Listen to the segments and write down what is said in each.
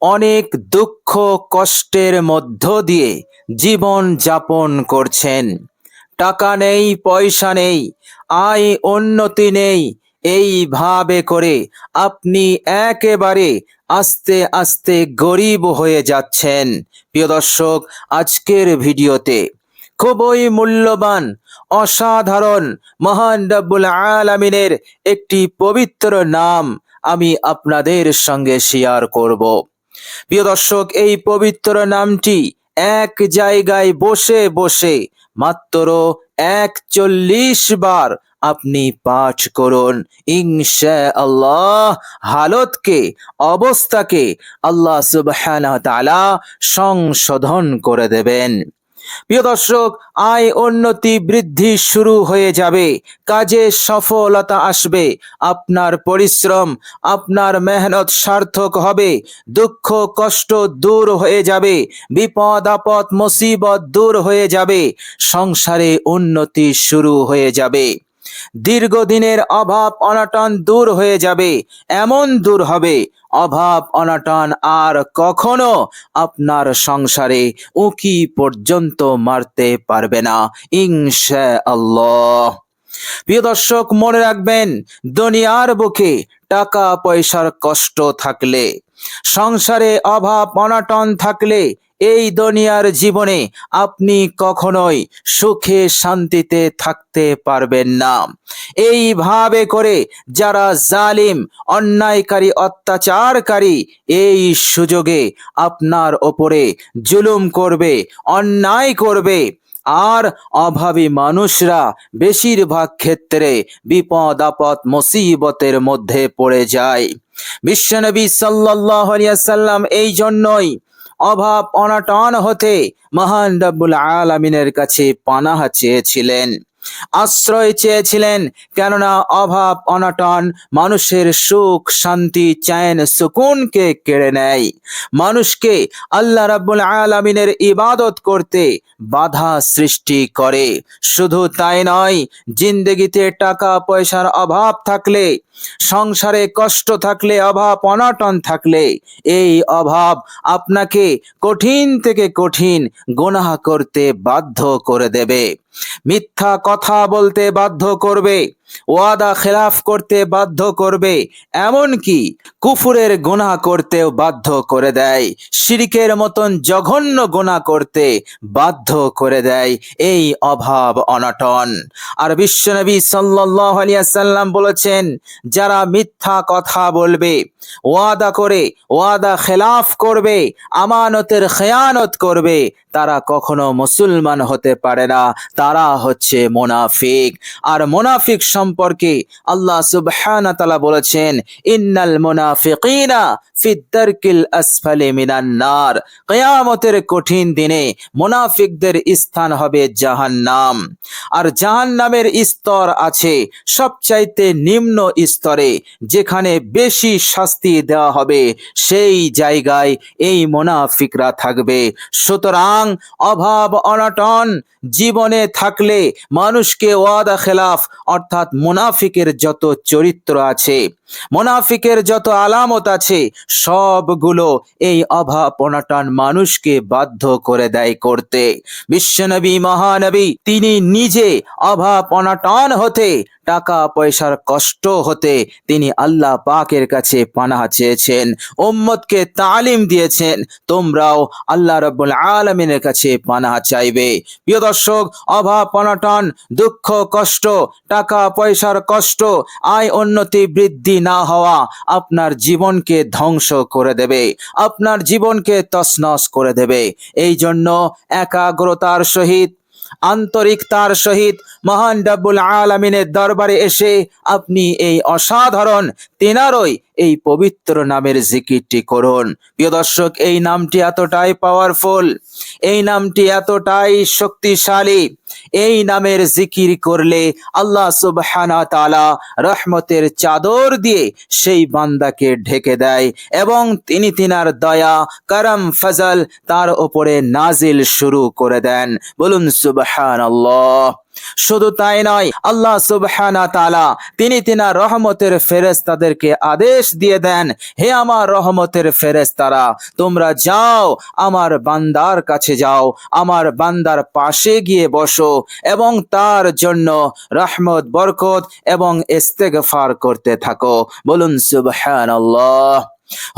অনেক দুঃখ কষ্টের মধ্য দিয়ে জীবন যাপন করছেন। টাকা নেই, পয়সা নেই, আয় উন্নতি নেই, এইভাবে করে আপনি একেবারে আস্তে আস্তে গরিব হয়ে যাচ্ছেন। প্রিয় দর্শক, আজকের ভিডিওতে খুবই মূল্যবান, অসাধারণ, মহান রব্বুল আলামিনের একটি পবিত্র নাম আমি আপনাদের সঙ্গে শেয়ার করব। প্রিয় দর্শক, এই পবিত্র নামটি এক জায়গায় বসে বসে মাত্র 41 বার আপনি পাঠ করুন। ইনশাআল্লাহ হালতকে, অবস্থাকে আল্লাহ সুবহানাহু ওয়া তাআলা সংশোধন করে দেবেন। প্রিয় দর্শক, আয় উন্নতি বৃদ্ধি শুরু হয়ে যাবে, কাজে সফলতা আসবে, আপনার পরিশ্রম, আপনার মেহনত সার্থক হবে, দুঃখ কষ্ট দূর হয়ে যাবে, বিপদ আপদ মুসিবত দূর হয়ে যাবে, সংসারে উন্নতি শুরু হয়ে যাবে, দীর্ঘদিনের অভাব অনটন দূর হয়ে যাবে। এমন দূর হবে, অভাব অনটন আর কখনো আপনার সংসারে উকি পর্যন্ত মারতে পারবে না ইনশাআল্লাহ। প্রিয় দর্শক, মনে রাখবেন, দুনিয়ার বুকে টাকা পয়সার কষ্ট থাকলে, সংসারে অভাব অনটন থাকলে, এই দুনিয়ার জীবনে আপনি কখনোই সুখে শান্তিতে থাকতে পারবেন না। এইভাবে করে যারা জালিম, অন্যায়কারী, অত্যাচারকারী এই সুযোগে আপনার ওপরে জুলুম করবে, অন্যায় করবে, আর অভাবী মানুষরা বেশিরভাগ ক্ষেত্রে বিপদ আপদ মুসিবতের মধ্যে পড়ে যায়। বিশ্বনবী সাল্লাল্লাহু আলাইহি ওয়াসাল্লাম এই জন্যই অভাব অনটন হতে মহান রব্বুল আলামিনের কাছে পানাহ চেয়েছিলেন, আশ্রয় চেয়েছিলেন। কেননা অভাব অনটন মানুষের সুখ শান্তি চैन সুকুনকে কেড়ে নেয়, মানুষকে আল্লাহ রাব্বুল আলামিনের ইবাদত করতে বাধা সৃষ্টি করে। শুধু তাই নয়, জিন্দেগিতে টাকা পয়সার অভাব থাকলে, সংসারে কষ্ট থাকলে, অভাব অনটন থাকলে, এই অভাব আপনাকে কঠিন থেকে কঠিন গুনাহ করতে বাধ্য করে দেবে, মিথ্যা কথা বলতে বাধ্য করবে, ওয়াদা খেলাফ করতে বাধ্য করবে, এমনকি কুফুরের গুনাহ করতেও বাধ্য করে দেয়, শিরকের মতন জঘন্য গুনাহ করতে বাধ্য করে দেয় এই অভাব অনটন। আর বিশ্বনবী সাল্লাল্লাহু আলাইহি ওয়াসাল্লাম বলেছেন, যারা মিথ্যা কথা বলবে, ওয়াদা করে ওয়াদা খেলাফ করবে, আমানতের খেয়ানত করবে, তারা কখনো মুসলমান হতে পারে না, তারা হচ্ছে মুনাফিক। আর মুনাফিক সম্পর্কে আল্লাহ সুবহানাহু ওয়া তাআলা বলেছেন, ইন্নাল মুনাফিকিনা ফিদ দারকিল আসফালি মিনান নার। কিয়ামতের কঠিন দিনে মুনাফিকদের স্থান হবে জাহান্নাম। আর জাহান্নামের স্তর আছে সবচাইতে নিম্ন স্তরে, যেখানে বেশি শাস্তি দেওয়া হবে, সেই জায়গায় এই মুনাফিকরা থাকবে। সুতরাং অভাব অনটন জীবনে থাকলে মানুষকে ওয়াদা খেলাফ অর্থাৎ মুনাফিকের যত চরিত্র আছে, মুনাফিকের যত আলামত আছে, সবগুলো এই অভাব অনটন মানুষকে বাধ্য করে দেয় করতে। বিশ্বনবী মহানবী তিনি নিজে অভাব অনটন হতে, টাকা পয়সার কষ্ট হতে তিনি আল্লাহ পাকের কাছে পানাহ চেয়েছেন, উম্মতকে তালিম দিয়েছেন, তোমরাও আল্লাহ রাব্বুল আলামিনের কাছে পানাহ চাইবে। প্রিয় দর্শক, অভাব অনটন, দুঃখ কষ্ট, টাকা পয়সার কষ্ট, আয় উন্নতি বৃদ্ধি না হওয়া আপনার জীবনকে ধ্বংস করে দেবে, আপনার জীবনকে তছনছ করে দেবে। এই জন্য একাগ্রতার সহিত, আন্তরিকতার সহিত মহান রব্বুল আলামিনের দরবারে এসে আপনি এই অসাধারণ তিনারই এই পবিত্র নামের জিকিরটি করুন। প্রিয় দর্শক, এই নামটি এতটাই পাওয়ারফুল, এই নামটি এতটাই শক্তিশালী, এই নামের জিকির করলে আল্লাহ সুবহানাহু ওয়া তাআলা রহমতের চাদর দিয়ে সেই বান্দাকে ঢেকে দেয় এবং তিনি তিনার দয়া করম ফজল তার উপরে নাজিল শুরু করে দেন। বলুন সুবহানাল্লাহ। শুধু তাই নয়, আল্লাহ সুবহানাহু ওয়া তাআলা তিনি তিনার রহমতের ফেরেশতাদেরকে আদেশ দিয়ে দেন, হে আমার রহমতের ফেরেশতারা, তোমরা যাও আমার বান্দার কাছে যাও, আমার বান্দার পাশে গিয়ে বসো এবং তার জন্য রহমত, বরকত এবং ইস্তেগফার করতে থাকো। বলুন সুবহানাল্লাহ।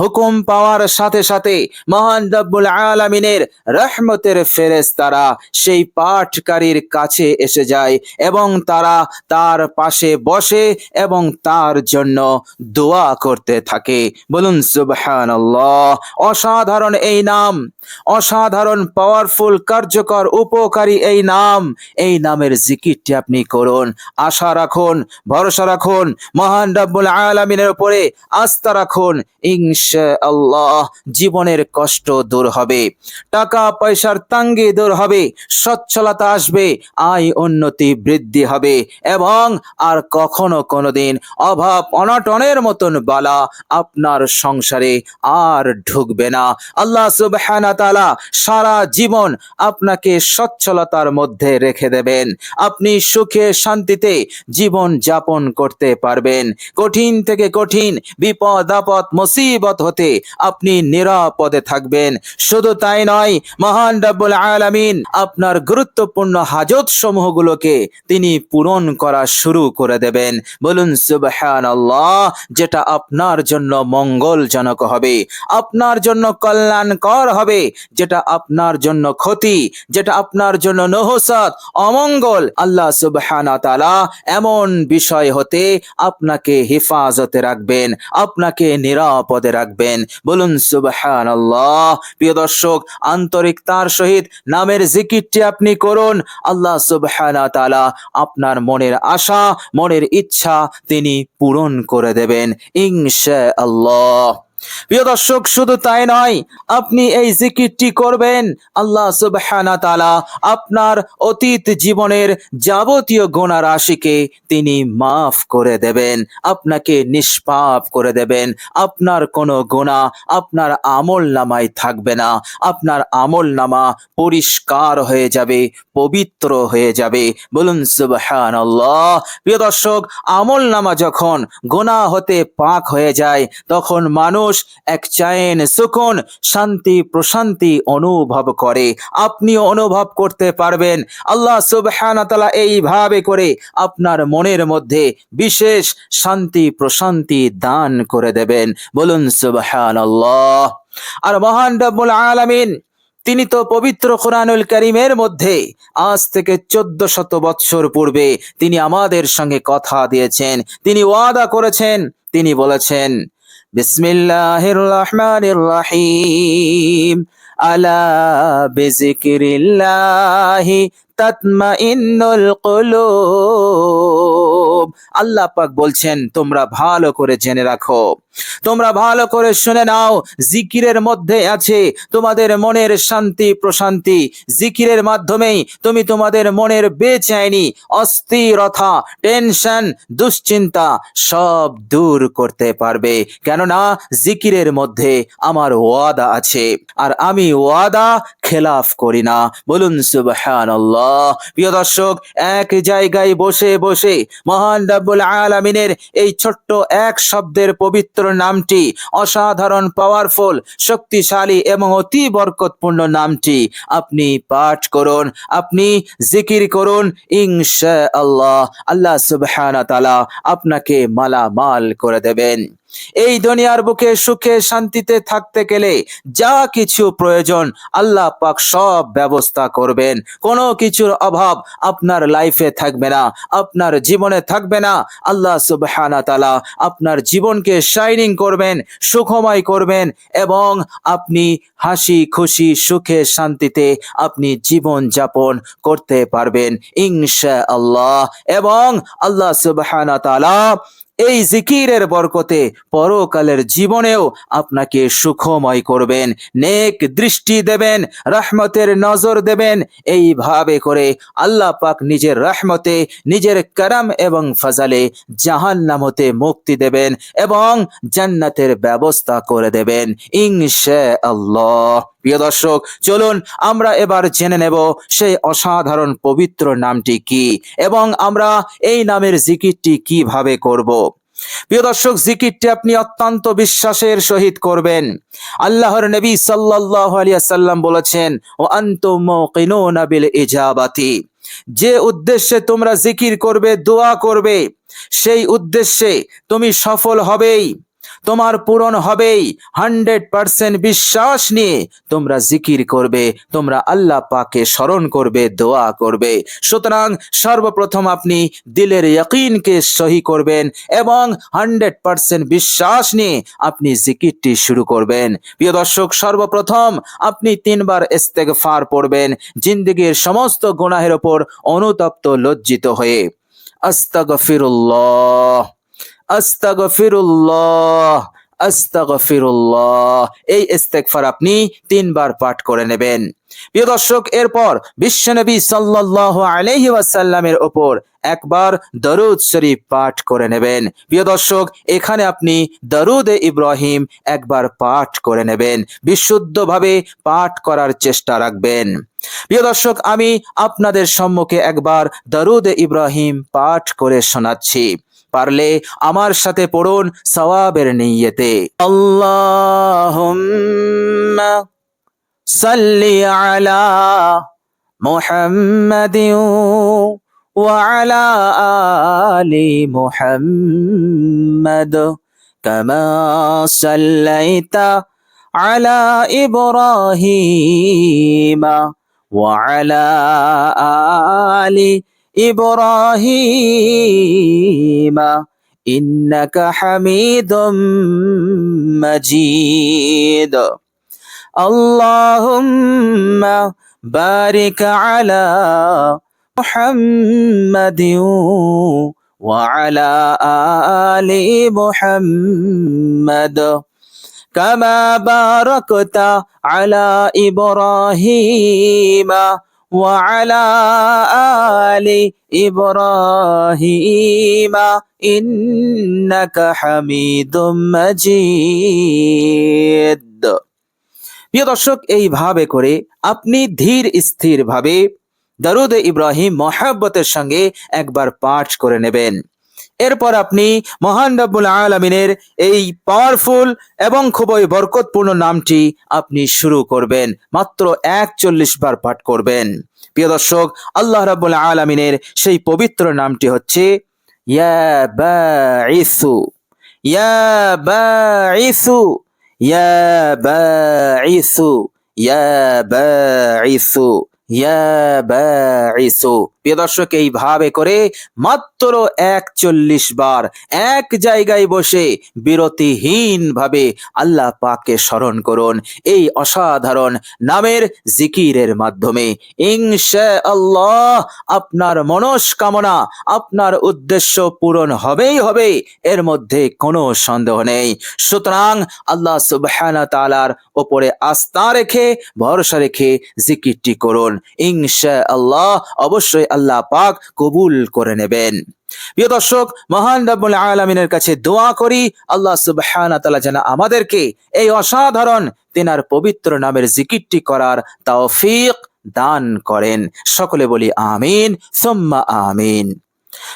হুকুম পাওয়ার সাথে সাথে মহান রব্বুল আলামিনের রহমতের ফেরেশতারা সেই পাঠকারীর কাছে এসে যায় এবং তারা তার পাশে বসে এবং তার জন্য দোয়া করতে থাকে। বলুন সুবহানাল্লাহ। অসাধারণ এই নাম, অসাধারণ পাওয়ারফুল, কার্যকর, উপকারী এই নাম, এই নামের জিকিরটি আপনি করুন। আশা রাখুন, ভরসা রাখুন, মহান রব্বুল আলামিনের উপরে আস্থা রাখুন, ইনশাআল্লাহ জীবনের কষ্ট দূর হবে, টাকা পয়সার তাঙ্গি দূর হবে, সচ্ছলতা আসবে, আয় উন্নতি বৃদ্ধি হবে এবং আর কখনো কোনোদিন অভাব অনটনের মতন বালা আপনার সংসারে আর ঢুকবে না। আল্লাহ সুবহানাহু ওয়া তাআলা সারা জীবন আপনাকে সচ্ছলতার মধ্যে রেখে দেবেন। আপনি সুখে শান্তিতে জীবন যাপন করতে পারবেন। কঠিন থেকে কঠিন বিপদ আপদ মুসিবত হতে আপনি নিরাপদে থাকবেন। শুধু তাই নয়, মহান রব্বুল আলামিন আপনার গুরুত্বপূর্ণ হাজত সমূহগুলোকে তিনি পূরণ করা শুরু করে দেবেন। বলুন সুবহানাল্লাহ। যেটা আপনার জন্য মঙ্গলজনক হবে, আপনার জন্য কল্যাণকর হবে, যেটা আপনার জন্য ক্ষতি, যেটা আপনার জন্য নহসত, অমঙ্গল, আল্লাহ সুবহানাহু ওয়া তাআলা এমন বিষয় হতে আপনাকে হেফাজতে রাখবেন, আপনাকে নিরাপদে রাখবেন। বলুন সুবহানাল্লাহ। প্রিয় দর্শক, আন্তরিকতার সহিত নামের জিকিরটি আপনি করুন। আল্লাহ সুবহানাহু ওয়া তাআলা আপনার মনের আশা, মনের ইচ্ছা তিনি পূরণ করে দেবেন ইনশাআল্লাহ। প্রিয় দর্শক, শুধু তাই নয়, আপনি এই জিকিরটি করবেন, আল্লাহ সুবহানাহু ওয়া তাআলা আপনার অতীত জীবনের যাবতীয় গুনাহ রাশিকে তিনি মাফ করে দেবেন, আপনাকে নিষ্পাপ করে দেবেন। আপনার কোনো গুনাহ আপনার আমলনামায় থাকবে না, আপনার আমলনামা পরিষ্কার হয়ে যাবে, পবিত্র হয়ে যাবে। বলুন সুবহানাল্লাহ। প্রিয় দর্শক, আমলনামা যখন গুনাহ হতে পাক হয়ে যায় তখন মানুষ এক চैन, সুকুন, শান্তি, প্রশান্তি অনুভব করে। আপনিও অনুভব করতে পারবেন। আল্লাহ সুবহানাহু ওয়া তাআলা এইভাবে করে আপনার মনের মধ্যে বিশেষ শান্তি প্রশান্তি দান করে দেবেন। বলুন সুবহানাল্লাহ। আর মহান রব্বুল আলামিন তিনি তো পবিত্র কোরআনুল কারীমের মধ্যে আজ থেকে 1400 বৎসর পূর্বে তিনি আমাদের সঙ্গে কথা দিয়েছেন, তিনি ওয়াদা করেছেন, তিনি বলেছেন, বিসমিল্লাহির রহমানির রহিম, আলা বিযিকরিল্লাহি তাতমাইন্নুল কুলুব। আল্লাহ পাক বলছেন, তোমরা ভালো করে জেনে রাখো, তোমরা ভালো করে শুনে নাও, জিকিরের মধ্যে আছে তোমাদের মনের শান্তি প্রশান্তি। জিকিরের মাধ্যমেই তুমি তোমাদের মনের বেচैनी, অস্থিরতা, টেনশন, দুশ্চিন্তা সব দূর করতে পারবে। কেননা জিকিরের মধ্যে আমার ওয়াদা আছে আর আমি ওয়াদা খেলাফ করি না। বলুন সুবহানাল্লাহ। প্রিয় দর্শক, এক জায়গায় বসে বসে মহান রব্বুল আলামিনের এই ছোট্ট এক শব্দের পবিত্র নামটি, অসাধারণ পাওয়ারফুল, শক্তিশালী এবং অতি বরকতপূর্ণ নামটি আপনি পাঠ করুন, আপনি জিকির করুন, ইনশাআল্লাহ আল্লাহ সুবহানাহু ওয়া তাআলা আপনাকে মালামাল করে দেবেন। এই দুনিয়ার বুকে সুখে শান্তিতে থাকতে গেলে যা কিছু প্রয়োজন আল্লাহ পাক সব ব্যবস্থা করবেন। কোনো কিছুর অভাব আপনার লাইফে থাকবে না, আপনার জীবনে থাকবে না। আল্লাহ সুবহানাহু ওয়া তাআলা আপনার জীবনকে শাইনিং করবেন, সুখময় করবেন এবং আপনি হাসি খুশি সুখে শান্তিতে আপনি জীবন যাপন করতে পারবেন ইনশাআল্লাহ। এবং আল্লাহ সুবহানাহু ওয়া তাআলা এই জিকিরের বরকতে পরকালের জীবনেও আপনাকে সুখময় করবেন, নেক দৃষ্টি দেবেন, রহমতের নজর দেবেন। এইভাবে করে আল্লাহ পাক নিজের রহমতে, নিজের করম এবং ফজলে জাহান্নাম হতে মুক্তি দেবেন এবং জান্নাতের ব্যবস্থা করে দেবেন ইনশাআল্লাহ। প্রিয় দর্শক, চলুন আমরা এবার জেনে নেব সেই অসাধারণ পবিত্র নামটি কি এবং আমরা এই নামের জিকিরটি কিভাবে করব। প্রিয় দর্শক, জিকিরটি আপনি অত্যন্ত বিশ্বাসের সহিত করবেন। আল্লাহর নবী সাল্লাল্লাহু আলাইহি ওয়াসাল্লাম বলেছেন, ও আনতুম মুকিনুনা বিল ইজাবাতি, যে উদ্দেশ্যে তোমরা জিকির করবে, দোয়া করবে, সেই উদ্দেশ্যে তুমি সফল হবেই, তোমার পূরণ হবেই। 100% বিশ্বাস নিয়ে তোমরা জিকির করবে, তোমরা আল্লাহ পাকে স্মরণ করবে, দোয়া করবে। সুতরাং সর্বপ্রথম আপনি দিলের ইয়াকিনকে সহি করবেন এবং 100% বিশ্বাস নিয়ে আপনি জিকিরটি শুরু করবেন। প্রিয় দর্শক, সর্বপ্রথম আপনি 3 বার ইস্তেগফার পড়বেন, জিন্দেগীর সমস্ত গুনাহের ওপর অনুতপ্ত লজ্জিত হয়ে। আস্তাগফিরুল্লাহ, আস্তাগফিরুল্লাহ, আস্তাগফিরুল্লাহ, এই ইস্তেগফার আপনি 3 বার পাঠ করে নেবেন। প্রিয় দর্শক, এরপর বিশ্বনবী সাল্লাল্লাহু আলাইহি ওয়াসাল্লামের উপর একবার দরুদ শরীফ পাঠ করে নেবেন। প্রিয় দর্শক, এখানে আপনি দরুদে ইব্রাহিম একবার পাঠ করে নেবেন, বিশুদ্ধভাবে পাঠ করার চেষ্টা রাখবেন। প্রিয় দর্শক, আমি আপনাদের সম্মুখে একবার দরুদে ইব্রাহিম পাঠ করে শোনাচ্ছি, পারলে আমার সাথে পড়ুন সওয়াবের নিয়তে। আল্লাহুম্মা সাল্লি আলা মুহাম্মাদিন ওয়া আলা আলি মুহাম্মাদ কামা সাল্লাইতা আলা ইব্রাহিম ওয়া আলা আলি إبراهيم إنك حميد مجيد اللهم بارك على محمد وعلى آل محمد كما باركت على إبراهيم وعلى آل إبراهيم إنك حميد مجيد। প্রিয় দর্শক, এইভাবে করে আপনি ধীর স্থির ভাবে দরুদ ইব্রাহিম মহব্বতের সঙ্গে একবার পাঠ করে নেবেন। এরপর আপনি মহান রব্বুল আলামিনের এই পাওয়ারফুল এবং খুবই বরকতপূর্ণ নামটি আপনি শুরু করবেন, মাত্র 41 বার পাঠ করবেন। প্রিয় দর্শক, আল্লাহ রাব্বুল আলামিনের সেই পবিত্র নামটি হচ্ছে ইয়া বাঈসু, ইয়া বাঈসু, ইয়া বাঈসু, ইয়া বাঈসু, ইয়া বাঈসু। প্রিয় দর্শক, এইভাবে করে মাত্র 41 বার এক জায়গায় বসে বিরতিহীন ভাবে আল্লাহ পাককে স্মরণ করুন এই অসাধারণ নামের জিকিরের মাধ্যমে। ইনশাআল্লাহ আপনার মনস্কামনা, আপনার উদ্দেশ্য পূরণ হবেই হবে, এর মধ্যে কোনো সন্দেহ নেই। সুতরাং আল্লাহ সুবহানাহু ওয়া তাআলার উপরে আস্থা রেখে, ভরসা রেখে জিকিরটি করুন। ইনশাআল্লাহ অবশ্যই আল্লাহ পাক কবুল করে নেবেন। প্রিয় দর্শক, মহান রব্বুল আলামিনের কাছে দোয়া করি আল্লাহ সুবহানাহু ওয়া তাআলা যেন আমাদেরকে এই অসাধারণ তিনার পবিত্র নামের জিকিরটি করার তৌফিক দান করেন। সকলে বলি আমিন সুম্মা আমিন।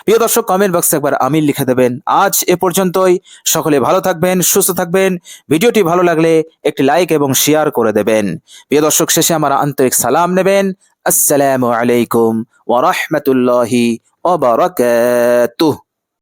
প্রিয় দর্শক, কমেন্ট বক্সে একবার আমিন লিখে দেবেন। আজ এ পর্যন্তই। সকলে ভালো থাকবেন, সুস্থ থাকবেন। ভিডিওটি ভালো লাগলে একটি লাইক এবং শেয়ার করে দেবেন। প্রিয় দর্শক, শেষে আমার আন্তরিক সালাম নেবেন। আসসালামু আলাইকুম ওয়া রাহমাতুল্লাহি ওয়া বারাকাতুহু।